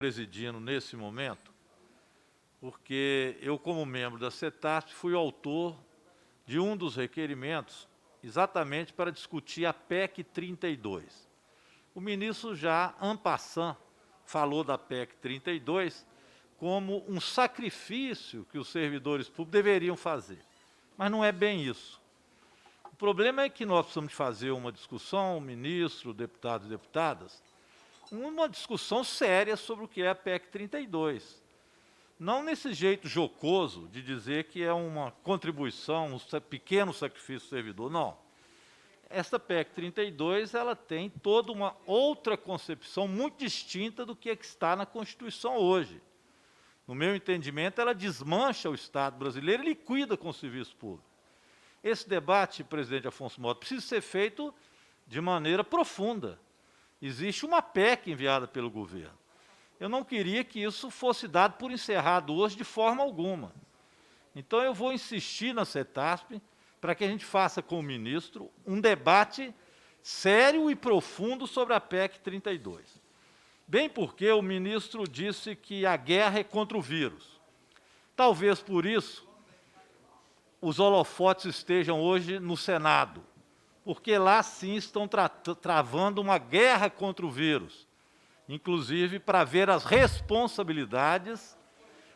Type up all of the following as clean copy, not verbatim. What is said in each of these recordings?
presidindo nesse momento, porque eu, como membro da CETASP, fui autor de um dos requerimentos exatamente para discutir a PEC 32. O ministro já, en passant, falou da PEC 32 como um sacrifício que os servidores públicos deveriam fazer. Mas não é bem isso. O problema é que nós precisamos fazer uma discussão, ministro, deputados e deputadas, uma discussão séria sobre o que é a PEC 32. Não nesse jeito jocoso de dizer que é uma contribuição, um pequeno sacrifício do servidor, não. Esta PEC 32, ela tem toda uma outra concepção muito distinta do que está na Constituição hoje. No meu entendimento, ela desmancha o Estado brasileiro e liquida com o serviço público. Esse debate, presidente Afonso Mota, precisa ser feito de maneira profunda. Existe uma PEC enviada pelo governo. Eu não queria que isso fosse dado por encerrado hoje de forma alguma. Então, eu vou insistir na CETASP para que a gente faça com o ministro um debate sério e profundo sobre a PEC 32. Bem porque o ministro disse que a guerra é contra o vírus. Talvez por isso os holofotes estejam hoje no Senado, porque lá sim estão travando uma guerra contra o vírus, inclusive para ver as responsabilidades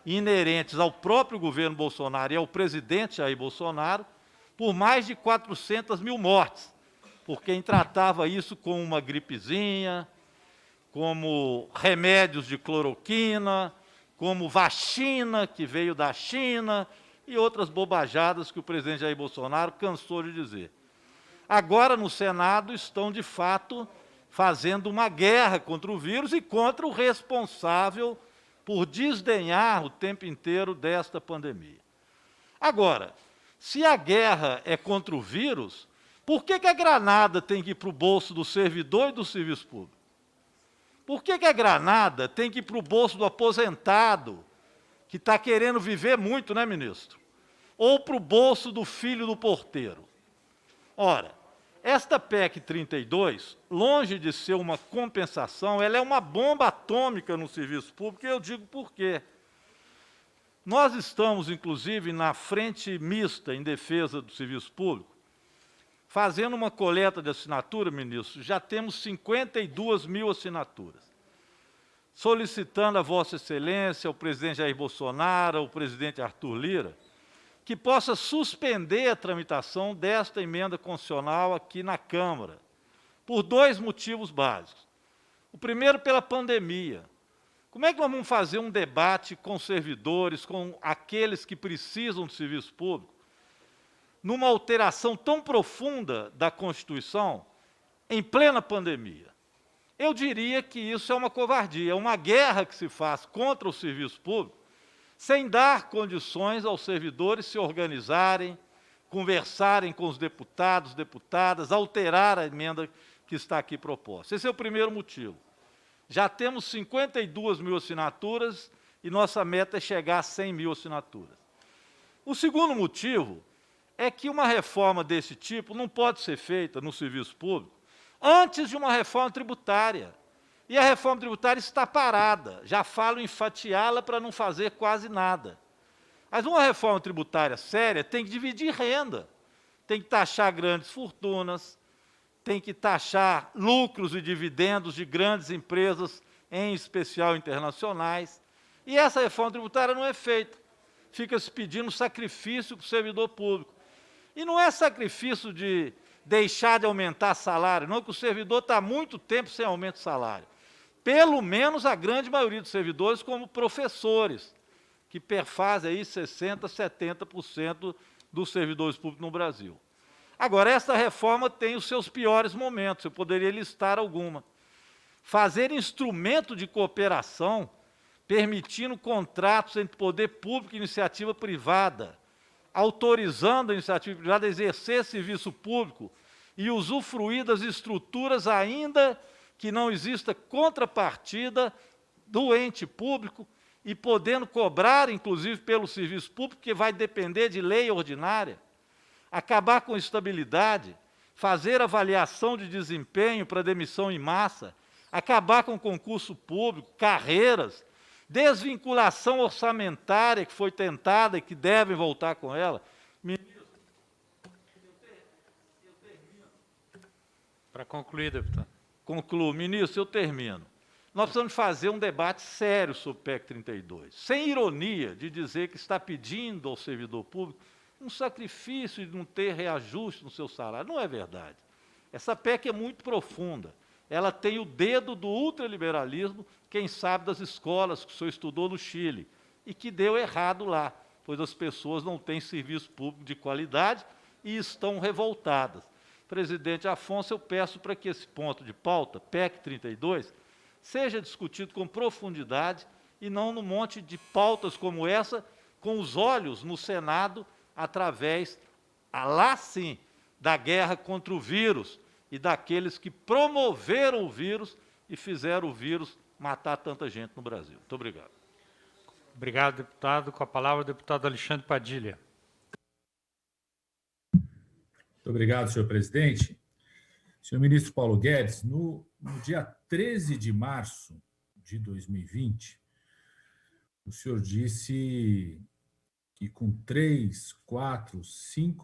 inerentes ao próprio governo Bolsonaro e ao presidente Jair Bolsonaro por mais de 400 mil mortes, por quem tratava isso como uma gripezinha, como remédios de cloroquina, como vacina que veio da China e outras bobajadas que o presidente Jair Bolsonaro cansou de dizer. Agora, no Senado, estão, de fato, fazendo uma guerra contra o vírus e contra o responsável por desdenhar o tempo inteiro desta pandemia. Agora, se a guerra é contra o vírus, por que a granada tem que ir para o bolso do servidor e do serviço público? Por que a granada tem que ir para o bolso do aposentado, que está querendo viver muito, né, ministro? Ou para o bolso do filho do porteiro? Ora, esta PEC 32, longe de ser uma compensação, ela é uma bomba atômica no serviço público, e eu digo por quê. Nós estamos, inclusive, na frente mista em defesa do serviço público, fazendo uma coleta de assinatura, ministro, já temos 52 mil assinaturas, solicitando a Vossa Excelência, ao presidente Jair Bolsonaro, ao presidente Arthur Lira, que possa suspender a tramitação desta emenda constitucional aqui na Câmara, por dois motivos básicos. O primeiro, pela pandemia. Como é que nós vamos fazer um debate com servidores, com aqueles que precisam do serviço público, numa alteração tão profunda da Constituição, em plena pandemia? Eu diria que isso é uma covardia, é uma guerra que se faz contra o serviço público, sem dar condições aos servidores se organizarem, conversarem com os deputados, deputadas, alterar a emenda que está aqui proposta. Esse é o primeiro motivo. Já temos 52 mil assinaturas e nossa meta é chegar a 100 mil assinaturas. O segundo motivo é que uma reforma desse tipo não pode ser feita no serviço público antes de uma reforma tributária. E a reforma tributária está parada. Já falo em fatiá-la para não fazer quase nada. Mas uma reforma tributária séria tem que dividir renda, tem que taxar grandes fortunas, tem que taxar lucros e dividendos de grandes empresas, em especial internacionais. E essa reforma tributária não é feita. Fica se pedindo sacrifício para o servidor público. E não é sacrifício de deixar de aumentar salário, não, que o servidor está há muito tempo sem aumento de salário. Pelo menos a grande maioria dos servidores, como professores, que perfazem aí 60%, 70% dos servidores públicos no Brasil. Agora, essa reforma tem os seus piores momentos, eu poderia listar alguma. Fazer instrumento de cooperação, permitindo contratos entre poder público e iniciativa privada, autorizando a iniciativa privada a exercer serviço público e usufruir das estruturas ainda que não exista contrapartida do ente público e podendo cobrar, inclusive, pelo serviço público, que vai depender de lei ordinária, acabar com estabilidade, fazer avaliação de desempenho para demissão em massa, acabar com o concurso público, carreiras, desvinculação orçamentária que foi tentada e que devem voltar com ela. Para concluir, deputado. Concluo. Ministro, eu termino. Nós precisamos fazer um debate sério sobre o PEC 32, sem ironia de dizer que está pedindo ao servidor público um sacrifício de não ter reajuste no seu salário. Não é verdade. Essa PEC é muito profunda. Ela tem o dedo do ultraliberalismo, quem sabe das escolas que o senhor estudou no Chile, e que deu errado lá, pois as pessoas não têm serviço público de qualidade e estão revoltadas. Presidente Afonso, eu peço para que esse ponto de pauta, PEC 32, seja discutido com profundidade e não num monte de pautas como essa, com os olhos no Senado, através, lá sim, da guerra contra o vírus e daqueles que promoveram o vírus e fizeram o vírus matar tanta gente no Brasil. Muito obrigado. Obrigado, deputado. Com a palavra, o deputado Alexandre Padilha. Muito obrigado, senhor presidente. Senhor ministro Paulo Guedes, no dia 13 de março de 2020, o senhor disse que com 3, 4, 5